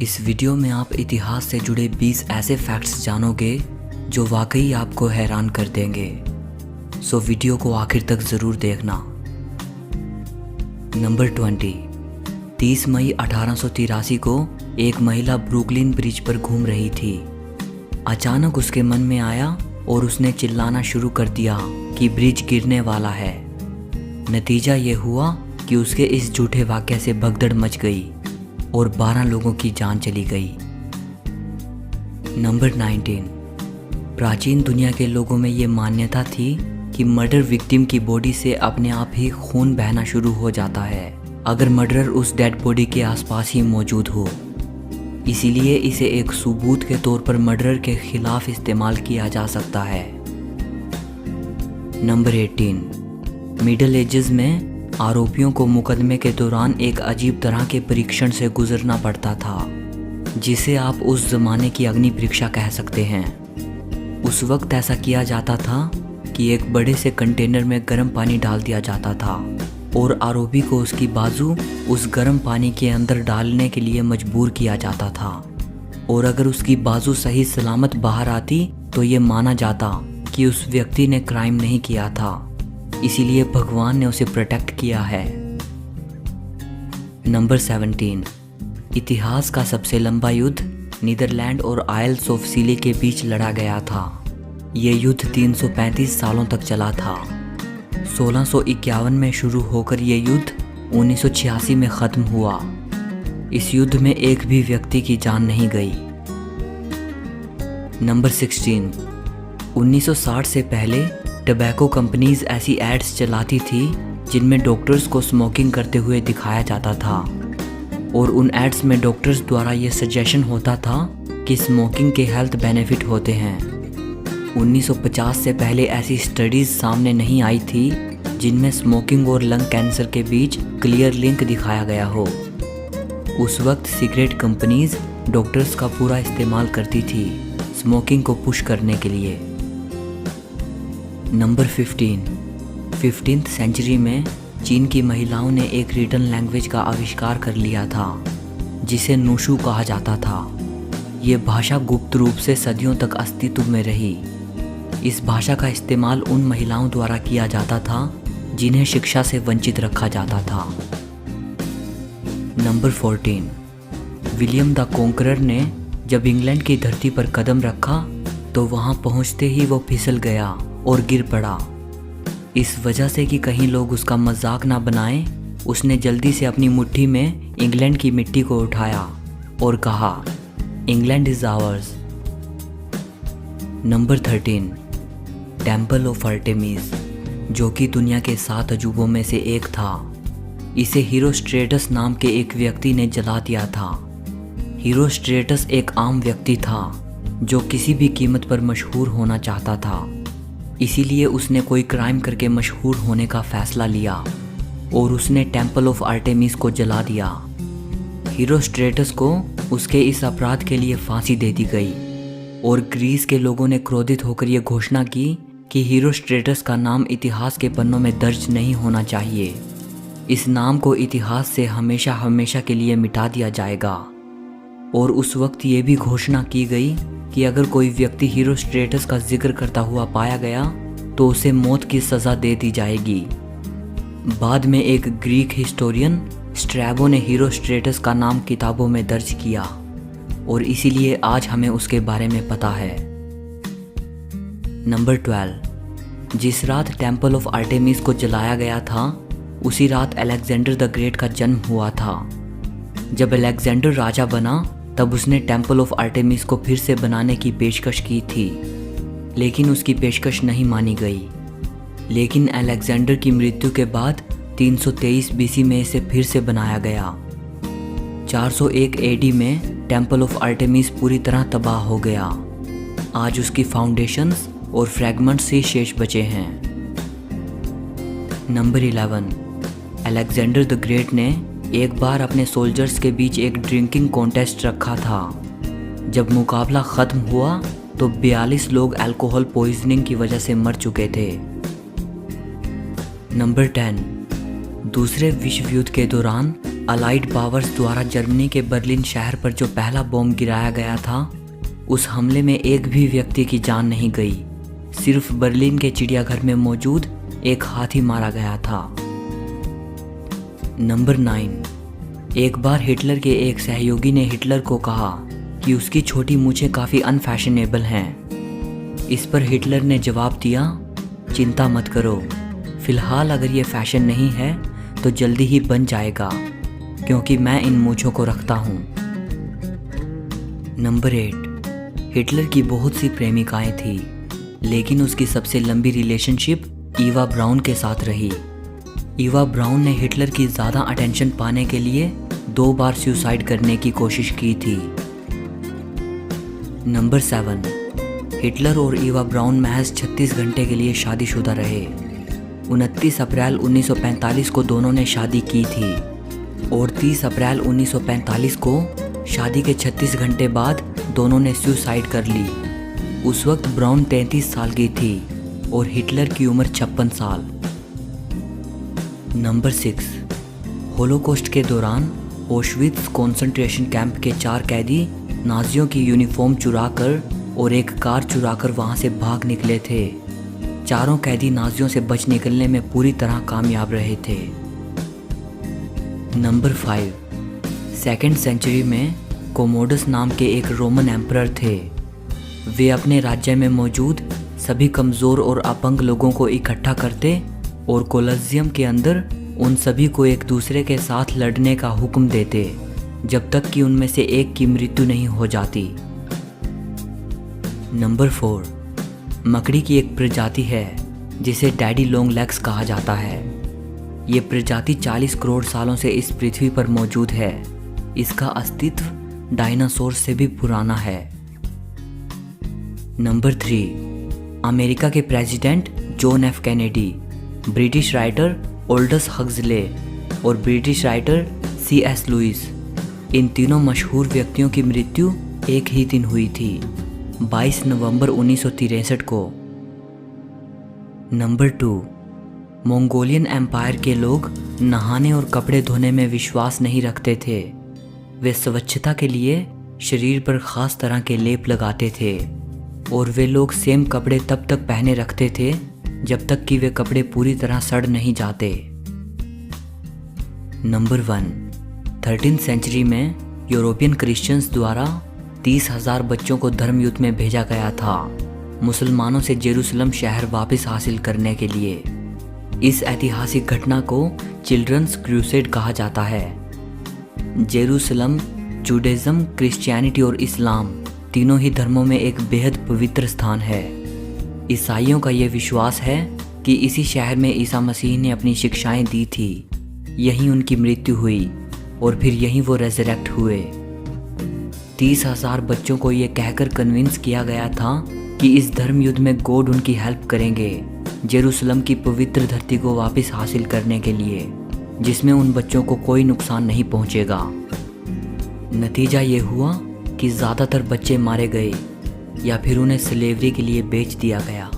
इस वीडियो में आप इतिहास से जुड़े 20 ऐसे फैक्ट्स जानोगे जो वाकई आपको हैरान कर देंगे। सो वीडियो को आखिर तक ज़रूर देखना। नंबर 20। 30 मई 1883 को एक महिला ब्रुकलिन ब्रिज पर घूम रही थी। अचानक उसके मन में आया और उसने चिल्लाना शुरू कर दिया कि ब्रिज गिरने वाला है। नतीजा ये हुआ कि उसके इस झूठे वाक्य से भगदड़ मच गई और 12 लोगों की जान चली गई। नंबर 19। प्राचीन दुनिया के लोगों में ये मान्यता थी कि मर्डर विक्टिम की बॉडी से अपने आप ही खून बहना शुरू हो जाता है अगर मर्डरर उस डेड बॉडी के आसपास ही मौजूद हो। इसीलिए इसे एक सबूत के तौर पर मर्डरर के खिलाफ इस्तेमाल किया जा सकता है। नंबर 18। मिडिल एजेस में आरोपियों को मुकदमे के दौरान एक अजीब तरह के परीक्षण से गुजरना पड़ता था, जिसे आप उस ज़माने की अग्नि परीक्षा कह सकते हैं। उस वक्त ऐसा किया जाता था कि एक बड़े से कंटेनर में गर्म पानी डाल दिया जाता था और आरोपी को उसकी बाजू उस गर्म पानी के अंदर डालने के लिए मजबूर किया जाता था, और अगर उसकी बाजू सही सलामत बाहर आती तो ये माना जाता कि उस व्यक्ति ने क्राइम नहीं किया था, इसीलिए भगवान ने उसे प्रोटेक्ट किया है। नंबर 17। इतिहास का सबसे लंबा युद्ध नीदरलैंड और आइल्स ऑफ सीले के बीच लड़ा गया था। ये युद्ध 335 सालों तक चला था। 1651 में शुरू होकर ये युद्ध 1986 में ख़त्म हुआ। इस युद्ध में एक भी व्यक्ति की जान नहीं गई। नंबर 16। 1960 से पहले टबैको कंपनीज ऐसी एड्स चलाती थी जिनमें डॉक्टर्स को स्मोकिंग करते हुए दिखाया जाता था, और उन एड्स में डॉक्टर्स द्वारा ये सजेशन होता था कि स्मोकिंग के हेल्थ बेनिफिट होते हैं। 1950 से पहले ऐसी स्टडीज़ सामने नहीं आई थी जिनमें स्मोकिंग और लंग कैंसर के बीच क्लियर लिंक दिखाया गया हो। उस वक्त सिगरेट कंपनीज डॉक्टर्स का पूरा इस्तेमाल करती थी स्मोकिंग को पुश करने के लिए। नंबर 15। 15th सेंचुरी में चीन की महिलाओं ने एक रिटन लैंग्वेज का आविष्कार कर लिया था जिसे नूशू कहा जाता था। ये भाषा गुप्त रूप से सदियों तक अस्तित्व में रही। इस भाषा का इस्तेमाल उन महिलाओं द्वारा किया जाता था जिन्हें शिक्षा से वंचित रखा जाता था। नंबर 14। विलियम द कॉन्करर ने जब इंग्लैंड की धरती पर कदम रखा तो वहां पहुंचते ही वो फिसल गया और गिर पड़ा। इस वजह से कि कहीं लोग उसका मजाक ना बनाएं, उसने जल्दी से अपनी मुट्ठी में इंग्लैंड की मिट्टी को उठाया और कहा, England is ours. Number 13। Temple of Artemis, जो कि दुनिया के 7 अजूबों में से एक था। इसे हीरोस्ट्रेटस नाम के एक व्यक्ति ने जला दिया था। हीरोस्ट्रेटस एक आम व्यक्ति था जो किसी भी कीमत पर मशहूर होना चाहता था, इसीलिए उसने कोई क्राइम करके मशहूर होने का फैसला लिया और उसने टेम्पल ऑफ आर्टेमिस को जला दिया। हीरोस्ट्रेटस को उसके इस अपराध के लिए फांसी दे दी गई और ग्रीस के लोगों ने क्रोधित होकर यह घोषणा की कि हीरोस्ट्रेटस का नाम इतिहास के पन्नों में दर्ज नहीं होना चाहिए। इस नाम को इतिहास से हमेशा हमेशा के लिए मिटा दिया जाएगा। और उस वक्त ये भी घोषणा की गई कि अगर कोई व्यक्ति हीरोस्ट्रेटस का जिक्र करता हुआ पाया गया तो उसे मौत की सज़ा दे दी जाएगी। बाद में एक ग्रीक हिस्टोरियन स्ट्रैबो ने हीरोस्ट्रेटस का नाम किताबों में दर्ज किया और इसीलिए आज हमें उसके बारे में पता है। नंबर 12। जिस रात टेम्पल ऑफ आर्टेमिस को जलाया गया था उसी रात अलेक्जेंडर द ग्रेट का जन्म हुआ था। जब अलेक्जेंडर राजा बना तब उसने टेम्पल ऑफ आर्टेमिस को फिर से बनाने की पेशकश की थी, लेकिन उसकी पेशकश नहीं मानी गई। लेकिन अलेक्जेंडर की मृत्यु के बाद 323 बीसी में इसे फिर से बनाया गया। 401 एडी में टेम्पल ऑफ आर्टेमिस पूरी तरह तबाह हो गया। आज उसकी फाउंडेशंस और फ्रैगमेंट्स ही शेष बचे हैं। नंबर 11। अलेक्जेंडर द ग्रेट ने एक बार अपने सोल्जर्स के बीच एक ड्रिंकिंग कॉन्टेस्ट रखा था। जब मुकाबला ख़त्म हुआ तो 42 लोग अल्कोहल पॉइजनिंग की वजह से मर चुके थे। नंबर 10। दूसरे विश्व युद्ध के दौरान अलाइड पावर्स द्वारा जर्मनी के बर्लिन शहर पर जो पहला बॉम्ब गिराया गया था, उस हमले में एक भी व्यक्ति की जान नहीं गई। सिर्फ बर्लिन के चिड़ियाघर में मौजूद एक हाथी मारा गया था। नंबर 9। एक बार हिटलर के एक सहयोगी ने हिटलर को कहा कि उसकी छोटी मूछें काफ़ी अनफैशनेबल हैं। इस पर हिटलर ने जवाब दिया, चिंता मत करो, फिलहाल अगर ये फैशन नहीं है तो जल्दी ही बन जाएगा, क्योंकि मैं इन मूछों को रखता हूँ। नंबर 8। हिटलर की बहुत सी प्रेमिकाएं थी, लेकिन उसकी सबसे लंबी रिलेशनशिप ईवा ब्राउन के साथ रही। ईवा ब्राउन ने हिटलर की ज़्यादा अटेंशन पाने के लिए 2 बार सुसाइड करने की कोशिश की थी। नंबर 7। हिटलर और ईवा ब्राउन महज 36 घंटे के लिए शादीशुदा रहे। 29 अप्रैल 1945 को दोनों ने शादी की थी और 30 अप्रैल 1945 को शादी के 36 घंटे बाद दोनों ने सुसाइड कर ली। उस वक्त ब्राउन 33 साल की थी और हिटलर की उम्र 56 साल। नंबर 6। होलोकॉस्ट के दौरान ऑशविट्ज़ कंसंट्रेशन कैंप के 4 कैदी नाजियों की यूनिफॉर्म चुराकर और एक कार चुराकर वहां से भाग निकले थे। चारों कैदी नाजियों से बच निकलने में पूरी तरह कामयाब रहे थे। नंबर 5। सेकेंड सेंचुरी में कोमोडस नाम के एक रोमन एम्परर थे। वे अपने राज्य में मौजूद सभी कमज़ोर और अपंग लोगों को इकट्ठा करते और कोलोसियम के अंदर उन सभी को एक दूसरे के साथ लड़ने का हुक्म देते, जब तक कि उनमें से एक की मृत्यु नहीं हो जाती। नंबर 4। मकड़ी की एक प्रजाति है जिसे डैडी लॉन्ग लेग्स कहा जाता है। ये प्रजाति 40 करोड़ सालों से इस पृथ्वी पर मौजूद है। इसका अस्तित्व डायनासोर से भी पुराना है। नंबर 3। अमेरिका के president John F Kennedy, British writer Aldous Huxley और ब्रिटिश राइटर C.S. लुइस, इन तीनों मशहूर व्यक्तियों की मृत्यु एक ही दिन हुई थी, 22 नवंबर 1963 को। नंबर 2। मंगोलियन एम्पायर के लोग नहाने और कपड़े धोने में विश्वास नहीं रखते थे। वे स्वच्छता के लिए शरीर पर ख़ास तरह के लेप लगाते थे और वे लोग सेम कपड़े तब तक पहने रखते थे जब तक कि वे कपड़े पूरी तरह सड़ नहीं जाते। नंबर 1। 13th सेंचुरी में यूरोपियन क्रिश्चियंस द्वारा 30,000 बच्चों को धर्मयुद्ध में भेजा गया था, मुसलमानों से जेरूसलम शहर वापस हासिल करने के लिए। इस ऐतिहासिक घटना को चिल्ड्रंस क्रूसेड कहा जाता है। जेरूसलम जुडाइज्म, क्रिश्चियनिटी और इस्लाम तीनों ही धर्मों में एक बेहद पवित्र स्थान है। ईसाइयों का यह विश्वास है कि इसी शहर में ईसा मसीह ने अपनी शिक्षाएं दी थी, यहीं उनकी मृत्यु हुई और फिर यहीं वो रेजरेक्ट हुए। 30,000 बच्चों को ये कहकर कन्विंस किया गया था कि इस धर्म युद्ध में गॉड उनकी हेल्प करेंगे जेरूसलम की पवित्र धरती को वापस हासिल करने के लिए, जिसमें उन बच्चों को कोई नुकसान नहीं पहुंचेगा। नतीजा ये हुआ कि ज़्यादातर बच्चे मारे गए या फिर उन्हें स्लेवरी के लिए बेच दिया गया।